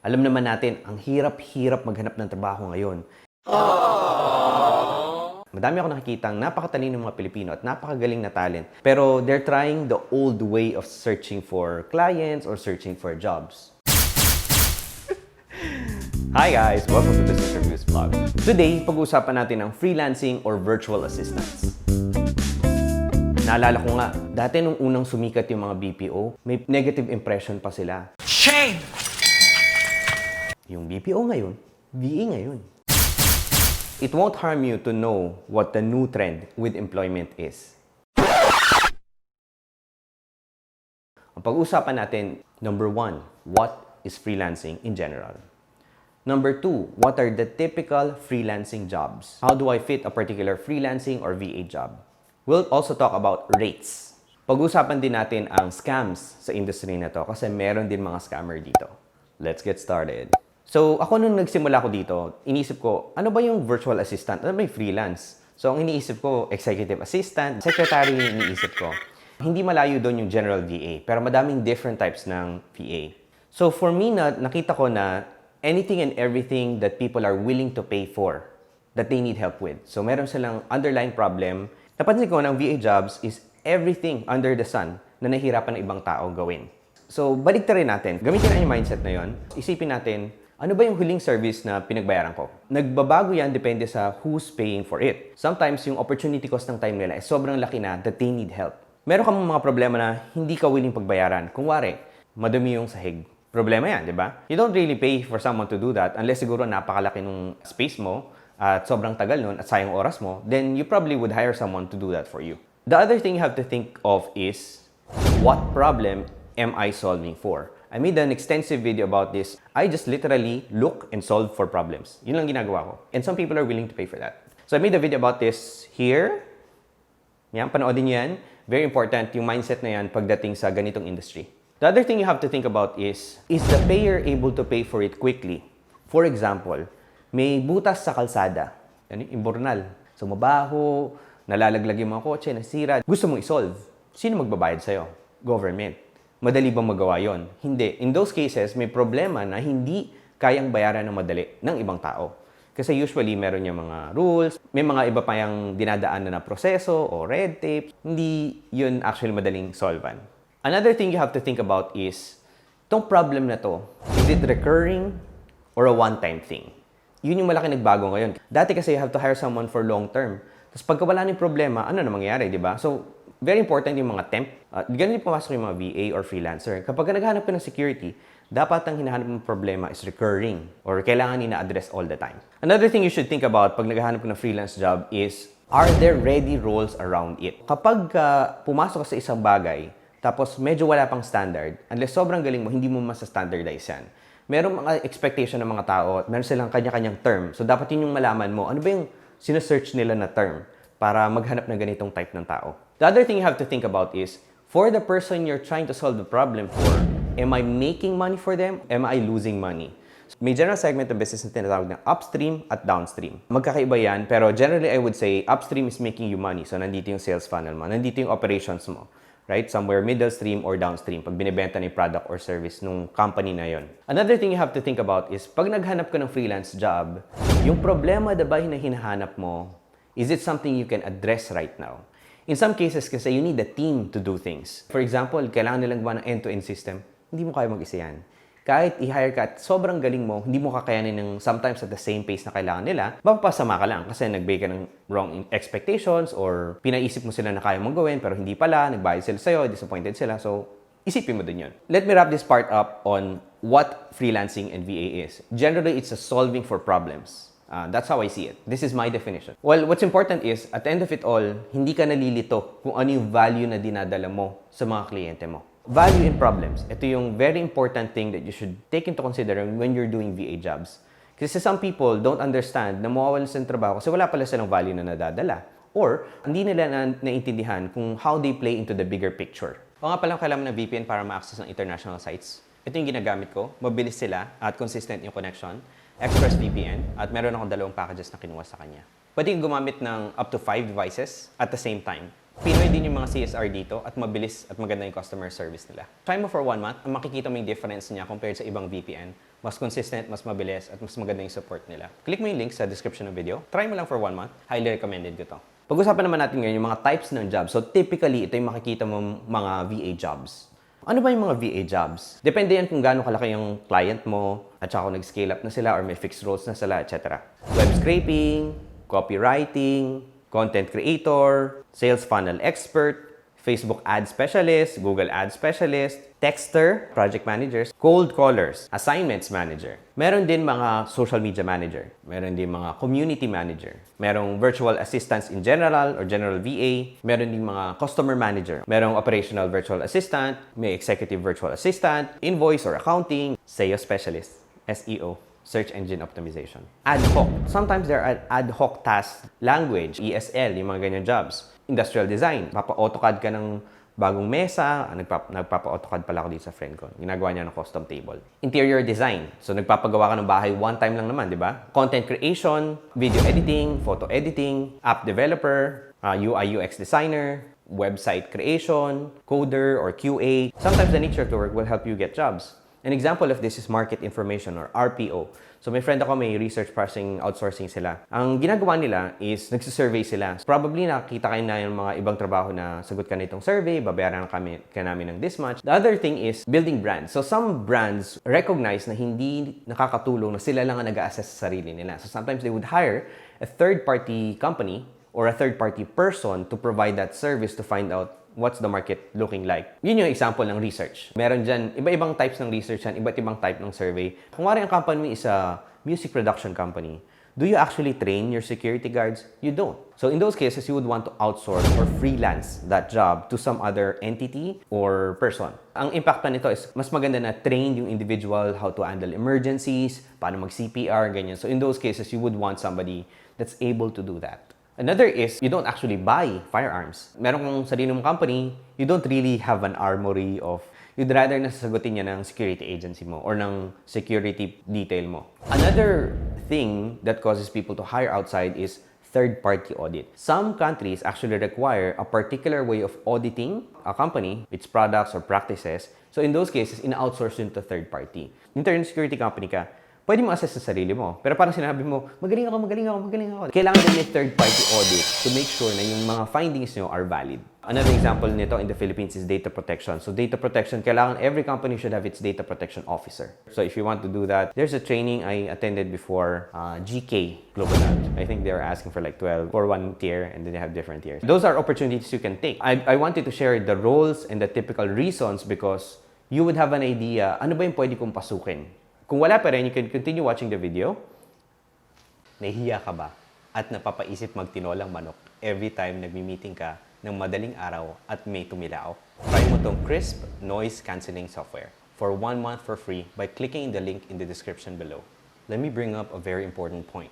Alam naman natin, ang hirap-hirap maghanap ng trabaho ngayon. Madami ako nakikitang napakatalino ng mga Pilipino at napakagaling na talent. Pero they're trying the old way of searching for clients or searching for jobs. Hi guys! Welcome to this Interviews vlog. Today, pag-uusapan natin ang freelancing or virtual assistants. Naalala ko nga, dati nung unang sumikat yung mga BPO, may negative impression pa sila. Shame! Yung BPO ngayon, VA ngayon. It won't harm you to know what the new trend with employment is. Ang pag-uusapan natin, number 1, what is freelancing in general? Number 2, what are the typical freelancing jobs? How do I fit a particular freelancing or VA job? We'll also talk about rates. Pag-uusapan din natin ang scams sa industry na to kasi meron din mga scammer dito. Let's get started. So, ako nung nagsimula ko dito, inisip ko, ano ba yung virtual assistant? Ano ba yung freelance? So, ang iniisip ko, executive assistant, secretary yung iniisip ko. Hindi malayo doon yung general VA, pero madaming different types ng VA. So, for me, nakita ko na anything and everything that people are willing to pay for, that they need help with. So, meron silang underlying problem. Napansin ko ng VA jobs is everything under the sun na nahihirapan ng ibang tao gawin. So, balik rin natin. Gamitin na yung mindset na yon. Isipin natin, ano ba yung huling service na pinagbayaran ko? Nagbabago yan depende sa who's paying for it. Sometimes, yung opportunity cost ng time nila is sobrang laki na that they need help. Meron kang mga problema na hindi ka willing pagbayaran. Kung wari, madumi yung sahig. Problema yan, di ba? You don't really pay for someone to do that unless siguro napakalaki nung space mo at sobrang tagal nun at sayang oras mo, then you probably would hire someone to do that for you. The other thing you have to think of is, what problem am I solving for? I made an extensive video about this. I just literally look and solve for problems. Yun lang ginagawa ko. And some people are willing to pay for that. So I made a video about this here. Yan, panoodin nyo yan. Very important yung mindset na yan pagdating sa ganitong industry. The other thing you have to think about is the payer able to pay for it quickly? For example, may butas sa kalsada. Yan yung imbornal. So mabaho, nalalaglag yung mga kotse, nasira. Gusto mong isolve. Sino magbabayad sa'yo? Government. Madali bang magawa yon? Hindi. In those cases, may problema na hindi kayang bayaran ng madali ng ibang tao. Kasi usually, meron yung mga rules, may mga iba pa yung dinadaanan na proseso o red tape. Hindi yun actually madaling solvean. Another thing you have to think about is, itong problem na to, is it recurring or a one-time thing? Yun yung malaki nagbago ngayon. Dati kasi you have to hire someone for long term. Tapos pagka wala ng problema, ano na mangyayari, di ba? So, very important yung mga temp. Ganun yung pumasok yung mga VA or freelancer. Kapag naghahanap ka ng security, dapat ang hinahanap mong problema is recurring or kailangan ina-address all the time. Another thing you should think about pag naghahanap ka ng freelance job is, are there ready roles around it? Kapag pumasok ka sa isang bagay, tapos medyo wala pang standard, unless sobrang galing mo, hindi mo masa-standardize yan. Merong mga expectation ng mga tao, meron silang kanya-kanyang term. So, dapat yun yung malaman mo, ano ba yung sinesearch nila na term para maghanap ng ganitong type ng tao. The other thing you have to think about is, for the person you're trying to solve the problem for, am I making money for them? Am I losing money? May general segment of business na tinatawag ng upstream at downstream. Magkakaiba yan, pero generally I would say upstream is making you money. So, nandito yung sales funnel mo, nandito yung operations mo. Right? Somewhere middle stream or downstream pag binibenta ng product or service nung company na yon. Another thing you have to think about is pag naghanap ka ng freelance job, yung problema na ba na hinahanap mo, is it something you can address right now? In some cases kasi you need a team to do things. For example, kailangan nilang gawa ng end-to-end system, hindi mo kaya mag-isa yan. Kahit i-hire ka at sobrang galing mo, hindi mo kakayanin ng sometimes at the same pace na kailangan nila, mapapasama ka lang kasi nagbigay ka ng wrong expectations or pinaisip mo sila na kaya mong gawin pero hindi pala, nagbayad sila sa'yo, disappointed sila. So, isipin mo din yun. Let me wrap this part up on what freelancing and VA is. Generally, it's a solving for problems. That's how I see it. This is my definition. Well, what's important is, at the end of it all, hindi ka nalilito kung ano yung value na dinadala mo sa mga kliyente mo. Value in problems. Ito yung very important thing that you should take into consideration when you're doing VA jobs. Kasi some people don't understand na mawawalan sa trabaho kasi wala pala silang value na nadadala. Or, hindi nila naintindihan kung how they play into the bigger picture. O nga palang kailangan ng VPN para ma-access ng international sites. Ito yung ginagamit ko. Mabilis sila at consistent yung connection. ExpressVPN. At meron akong 2 packages na kinuha sa kanya. Pwede gumamit ng up to 5 devices at the same time. Pinoy din yung mga CSR dito at mabilis at maganda yung customer service nila. Try mo for 1 month, ang makikita mo yung difference niya compared sa ibang VPN. Mas consistent, mas mabilis, at mas maganda yung support nila. Click mo yung link sa description ng video. Try mo lang for 1 month. Highly recommended ko to. Pag-usapan naman natin ngayon yung mga types ng jobs. So typically, ito yung makikita mo mga VA jobs. Ano ba yung mga VA jobs? Depende yan kung gaano kalaki yung client mo, at saka kung nag-scale up na sila or may fixed roles na sila, etc. Web scraping, copywriting, content creator, sales funnel expert, Facebook ad specialist, Google ad specialist, texter, project managers, cold callers, assignments manager. Meron din mga social media manager. Meron din mga community manager. Merong virtual assistants in general or general VA. Meron din mga customer manager. Merong operational virtual assistant, may executive virtual assistant, invoice or accounting, SEO specialist, SEO. Search Engine Optimization. Ad hoc. Sometimes there are ad hoc tasks, language, ESL, yung mga ganyan jobs. Industrial design. Papa-AutoCAD ka ng bagong mesa. Nagpapa-AutoCAD pala ako dito sa friend ko. Ginagawa niya ng custom table. Interior design. So, nagpapagawa ka ng bahay one time lang naman, di ba? Content creation, video editing, photo editing, app developer, UI UX designer, website creation, coder or QA. Sometimes the nature of the work will help you get jobs. An example of this is market information or RPO. So may friend ako, may research processing outsourcing sila. Ang ginagawa nila is nagsisurvey sila. Probably nakita kayo na yung mga ibang trabaho na sagot ka na itong survey, babayaran ka namin ng this much. The other thing is building brands. So some brands recognize na hindi nakakatulong na sila lang ang nag-a-assess sa sarili nila. So sometimes they would hire a third-party company or a third-party person to provide that service to find out what's the market looking like. Yun yung example ng research. Meron dyan, iba-ibang types ng research yan, iba't ibang type ng survey. Kung wari ang company is a music production company, do you actually train your security guards? You don't. So in those cases, you would want to outsource or freelance that job to some other entity or person. Ang impact pa nito is mas maganda na train yung individual how to handle emergencies, paano mag-CPR, ganyan. So in those cases, you would want somebody that's able to do that. Another is, you don't actually buy firearms. Meron kang sarili mong company, you don't really have an armory of, you'd rather na sasagutin niya ng security agency mo or ng security detail mo. Another thing that causes people to hire outside is third-party audit. Some countries actually require a particular way of auditing a company, its products or practices. So in those cases, ina-outsource yun to third party. Internet security company ka, pwede mo assess sa sarili mo. Pero parang sinabi mo, magaling ako. Kailangan din may third-party audit to make sure na yung mga findings nyo are valid. Another example nito in the Philippines is data protection. So data protection, kailangan every company should have its data protection officer. So if you want to do that, there's a training I attended before GK Global Knowledge. I think they were asking for like 12 for one tier and then they have different tiers. Those are opportunities you can take. I wanted to share the roles and the typical reasons because you would have an idea, ano ba yung pwede kong pasukin? Kung wala pa rin, you can continue watching the video. Nahihiya ka ba at napapaisip magtinolang manok every time nagmi-meeting ka ng madaling araw at may tumilaok? Try mo tong crisp noise cancelling software for 1 month for free by clicking the link in the description below. Let me bring up a very important point.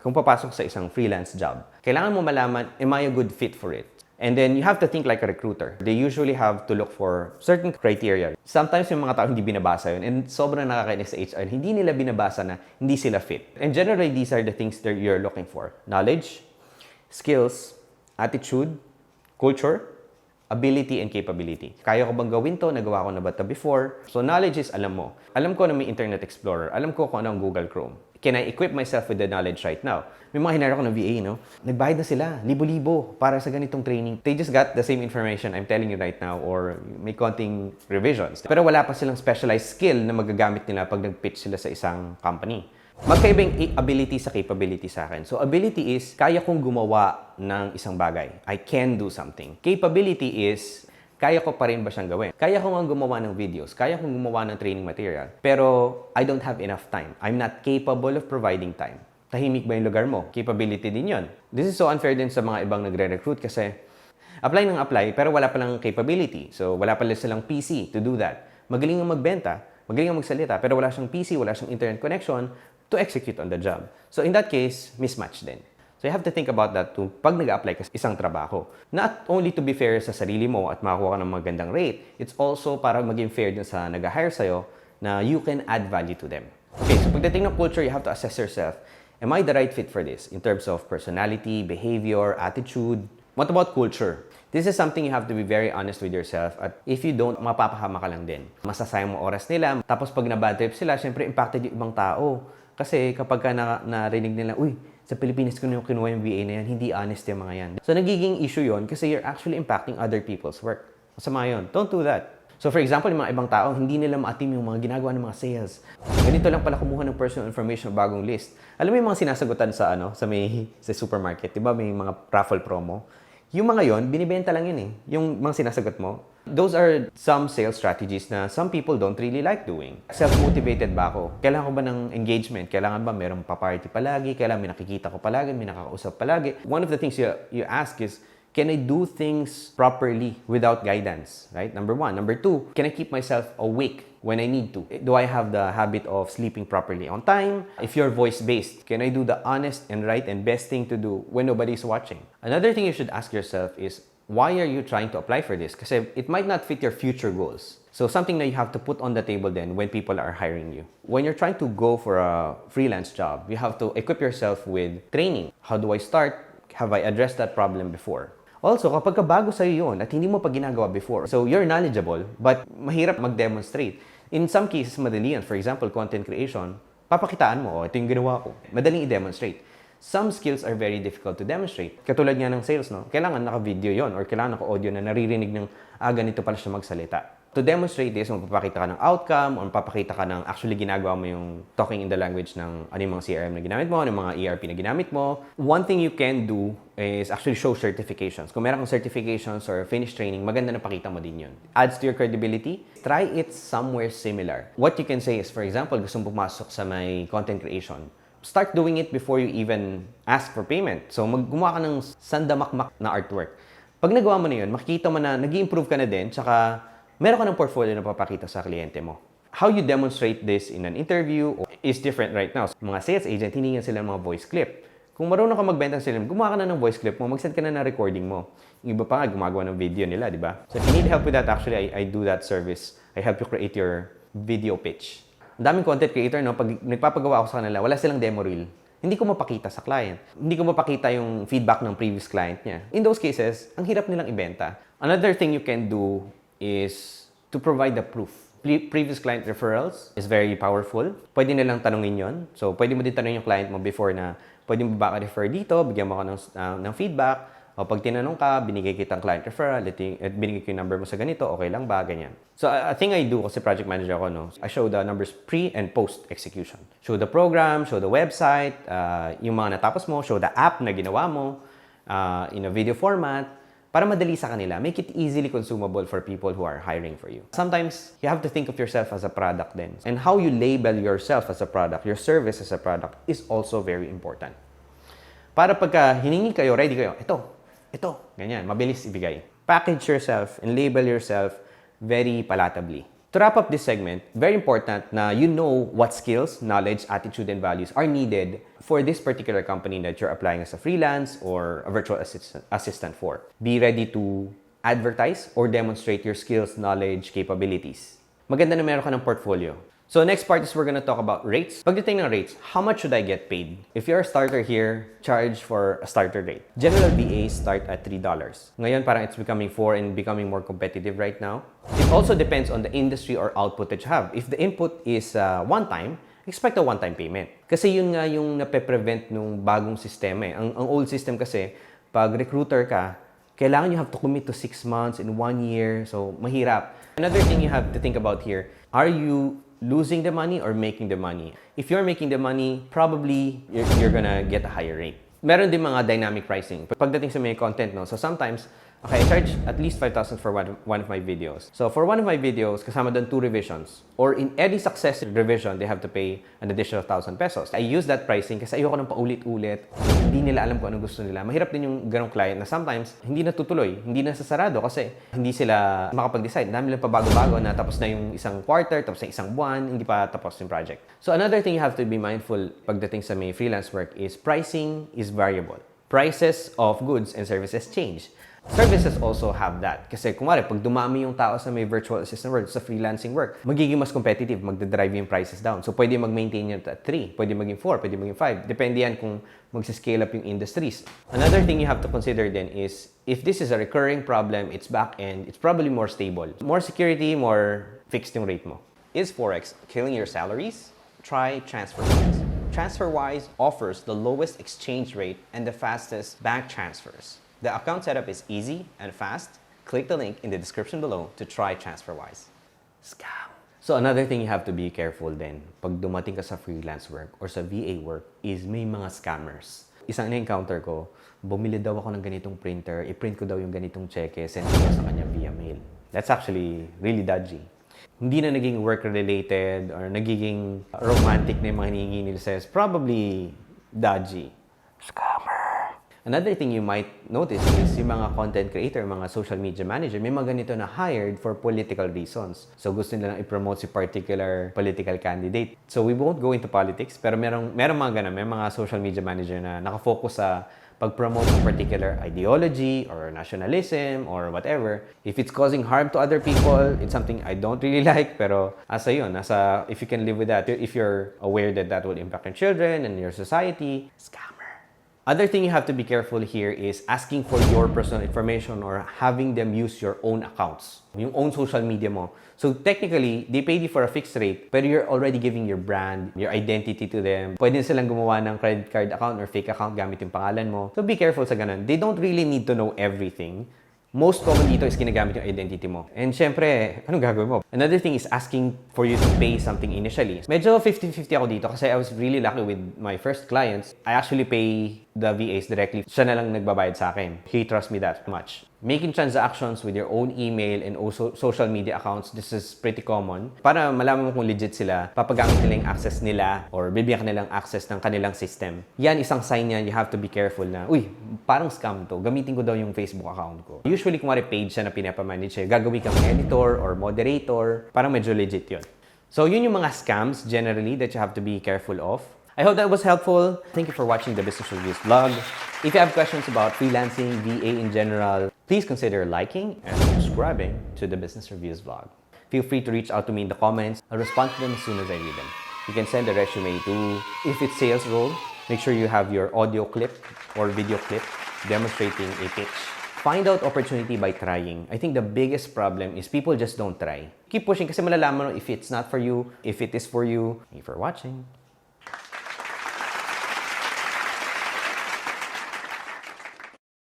Kung papasok sa isang freelance job, kailangan mo malaman, am I a good fit for it? And then you have to think like a recruiter. They usually have to look for certain criteria. Sometimes yung mga tao hindi binabasa yun and sobrang nakakainis sa HR, hindi nila binabasa na hindi sila fit. And generally, these are the things that you're looking for. Knowledge, skills, attitude, culture, ability, and capability. Kaya ko bang gawin to? Nagawa ko na ba ito before? So knowledge is alam mo. Alam ko na may Internet Explorer. Alam ko kung ano ang Google Chrome. Can I equip myself with the knowledge right now? May mga hinara ko ng VA, no? Nagbayad na sila, libo-libo, para sa ganitong training. They just got the same information I'm telling you right now or may konting revisions. Pero wala pa silang specialized skill na magagamit nila pag nag-pitch sila sa isang company. Magkaiba yung ability sa capability sa akin. So ability is, kaya kong gumawa ng isang bagay. I can do something. Capability is, kaya ko pa rin ba siyang gawin? Kaya ko nga gumawa ng videos, kaya kong gumawa ng training material, pero I don't have enough time. I'm not capable of providing time. Tahimik ba yung lugar mo? Capability din yon. This is so unfair din sa mga ibang nagre-recruit kasi apply ng apply, pero wala palang capability. So, wala pala silang PC to do that. Magaling ang magbenta, magaling ang magsalita, pero wala siyang PC, wala siyang internet connection to execute on the job. So, in that case, mismatch din. So you have to think about that too pag nag-apply ka sa isang trabaho. Not only to be fair sa sarili mo at makakuha ka ng magandang rate, it's also para maging fair din sa nag-hire sa'yo na you can add value to them. Okay, so pagdating ng culture, you have to assess yourself. Am I the right fit for this? In terms of personality, behavior, attitude? What about culture? This is something you have to be very honest with yourself, at if you don't, mapapahama ka lang din. Masasayang mo oras nila, tapos pag na-bad trip sila, syempre impacted yung ibang tao. Kasi kapag ka narinig nila, uy, sa Pilipinas ko na yung kinuha yung VA na yan, hindi honest yung mga yan. So nagiging issue yon kasi you're actually impacting other people's work. Masama yun. Don't do that. So for example, yung mga ibang tao, hindi nila ma-attain yung mga ginagawa ng mga sales. Ganito lang pala kumuha ng personal information ng bagong list. Alam mo yung mga sinasagutan sa sa supermarket, 'di ba? May mga raffle promo. Yung mga yon, binibenta lang yun eh. Yung mga sinasagot mo. Those are some sales strategies na some people don't really like doing. Self-motivated ba ako? Kailangan ko ba ng engagement? Kailangan ba merong pa-party palagi? Kailangan may nakikita ko palagi? May nakakausap palagi? One of the things you ask is, can I do things properly without guidance? Right? Number one. Number two, can I keep myself awake when I need to? Do I have the habit of sleeping properly on time? If you're voice-based, can I do the honest and right and best thing to do when nobody's watching? Another thing you should ask yourself is, why are you trying to apply for this? Kasi it might not fit your future goals. So something that you have to put on the table then when people are hiring you. When you're trying to go for a freelance job, you have to equip yourself with training. How do I start? Have I addressed that problem before? Also, kapag bago sa'yo yun at hindi mo pa ginagawa before, so you're knowledgeable, but mahirap mag-demonstrate. In some cases, madali yan. For example, content creation, papakitaan mo, ito yung ginawa ko. Madaling i-demonstrate. Some skills are very difficult to demonstrate. Katulad nga ng sales, no? Kailangan naka-video yon or kailangan naka-audio na naririnig ng, ganito pala siya magsalita. To demonstrate this, magpapakita ka ng outcome or magpapakita ka ng actually ginagawa mo yung talking in the language ng ano yung mga CRM na ginamit mo, ano yung mga ERP na ginamit mo. One thing you can do is actually show certifications. Kung meron kang certifications or finished training, maganda na pakita mo din yun. Adds to your credibility. Try it somewhere similar. What you can say is, for example, gusto mong pumasok sa may content creation. Start doing it before you even ask for payment. So, gumawa ka ng sandamakmak na artwork. Pag nagawa mo na yun, makikita mo na nag-i-improve ka na din, tsaka meron ka ng portfolio na papakita sa kliyente mo. How you demonstrate this in an interview is different right now. Mga sales agent, hiningan sila ng mga voice clip. Kung marunong ka magbenta sila, gumawa ka na ng voice clip mo, mag-send ka na ng recording mo. Yung iba pa nga, gumagawa ng video nila, di ba? So if you need help with that, actually, I do that service. I help you create your video pitch. Ang daming content creator, no? Pag nagpapagawa ako sa kanila, wala silang demo reel. Hindi ko mapakita sa client. Hindi ko mapakita yung feedback ng previous client niya. In those cases, ang hirap nilang ibenta. Another thing you can do is to provide the proof. Previous client referrals is very powerful. Pwede nilang tanungin yon. So, pwede mo din tanungin yung client mo before na pwede mo ba ka-refer dito, bigyan mo ka ng feedback. O pag tinanong ka, binigay kitang client referral, at binigay ko yung number mo sa ganito, okay lang ba? Ganyan. So, a thing I do kasi project manager ako, no? I show the numbers pre and post execution. Show the program, show the website, yung mga natapos mo, show the app na ginawa mo in a video format, para madali sa kanila. Make it easily consumable for people who are hiring for you. Sometimes, you have to think of yourself as a product then. And how you label yourself as a product, your service as a product, is also very important. Para pagka hiningi kayo, ready kayo, ito, ganyan, mabilis ibigay. Package yourself and label yourself very palatably. To wrap up this segment, very important na you know what skills, knowledge, attitude, and values are needed for this particular company that you're applying as a freelance or a virtual assistant for. Be ready to advertise or demonstrate your skills, knowledge, capabilities. Maganda na meron ka ng portfolio. So next part is we're gonna talk about rates. Pagdating ng rates, how much should I get paid? If you're a starter here, charge for a starter rate. General VAs start at $3. Ngayon parang it's becoming $4 and becoming more competitive right now. It also depends on the industry or output that you have. If the input is one-time, expect a one-time payment. Kasi yun nga yung nape-prevent nung bagong sistema. Ang old system kasi, pag recruiter ka, kailangan you have to commit to 6 months in 1 year. So, mahirap. Another thing you have to think about here, are you losing the money or making the money? If you're making the money, probably you're gonna get a higher rate. Meron din mga dynamic pricing. Pagdating sa may content, no? So sometimes, okay, I charge at least 5,000 for one of my videos. So for one of my videos, kasama doon 2 revisions. Or in any successive revision, they have to pay an additional 1,000 pesos. I use that pricing kasi ayoko nang paulit-ulit. Hindi nila alam kung anong gusto nila. Mahirap din yung ganong client na sometimes hindi natutuloy, hindi nasasarado kasi hindi sila makapag-decide. Dami lang pabago-bago na tapos na yung isang quarter, tapos na isang buwan, hindi pa tapos yung project. So another thing you have to be mindful pagdating sa may freelance work is pricing is variable. Prices of goods and services change. Services also have that. Kasi kumari, pag dumami yung tao sa may virtual assistant work, sa freelancing work, magiging mas competitive, magdadrive yung prices down. So, pwede mag-maintain yun at 3, pwede maging 4, pwede maging 5. Depende yan kung mag-scale up yung industries. Another thing you have to consider then is, if this is a recurring problem, it's back-end, it's probably more stable. More security, more fixed yung rate mo. Is Forex killing your salaries? Try TransferWise. TransferWise offers the lowest exchange rate and the fastest bank transfers. The account setup is easy and fast. Click the link in the description below to try TransferWise. Scam! So another thing you have to be careful then, pag dumating ka sa freelance work or sa VA work, is may mga scammers. Isang na-encounter ko, bumili daw ako ng ganitong printer, i-print ko daw yung ganitong cheque, send ko sa kanya via mail. That's actually really dodgy. Hindi na naging work-related or nagiging romantic na yung mga hinihingi nila says, probably dodgy. Scammer! Another thing you might notice is yung mga content creator, mga social media manager, may mga ganito na hired for political reasons. So gusto nila i-promote si particular political candidate. So we won't go into politics, pero merong mga ganun, may mga social media manager na nakafocus sa pag-promote ng particular ideology or nationalism or whatever. If it's causing harm to other people, it's something I don't really like, pero asa yun, if you can live with that, if you're aware that that will impact your children and your society, scammer. Other thing you have to be careful here is asking for your personal information or having them use your own accounts, yung own social media mo. So technically, they paid you for a fixed rate, pero you're already giving your brand, your identity to them. Pwede silang gumawa ng credit card account or fake account gamit yung pangalan mo. So be careful sa ganun. They don't really need to know everything. Most common dito is ginagamit yung identity mo. And syempre, anong gagawin mo? Another thing is asking for you to pay something initially. Medyo 50-50 ako dito kasi I was really lucky with my first clients. I actually pay the VAs directly. Siya na lang nagbabayad sa akin. He trusts me that much. Making transactions with your own email and also social media accounts, this is pretty common. Para malaman mo kung legit sila, papagamit nila yung access nila or bibigyan ka nilang access ng kanilang system. Yan, isang sign yan, you have to be careful na, uy, parang scam to, gamitin ko daw yung Facebook account ko. Usually, kung may page siya na pinapamanage siya, gagawin kang editor or moderator, parang medyo legit yun. So, yun yung mga scams generally that you have to be careful of. I hope that was helpful. Thank you for watching the Business Reviews vlog. If you have questions about freelancing, VA in general, please consider liking and subscribing to the Business Reviews vlog. Feel free to reach out to me in the comments. I'll respond to them as soon as I read them. You can send a resume to, if it's sales role, make sure you have your audio clip or video clip demonstrating a pitch. Find out opportunity by trying. I think the biggest problem is people just don't try. Keep pushing kasi malalaman mo if it's not for you, if it is for you. Thank you for watching.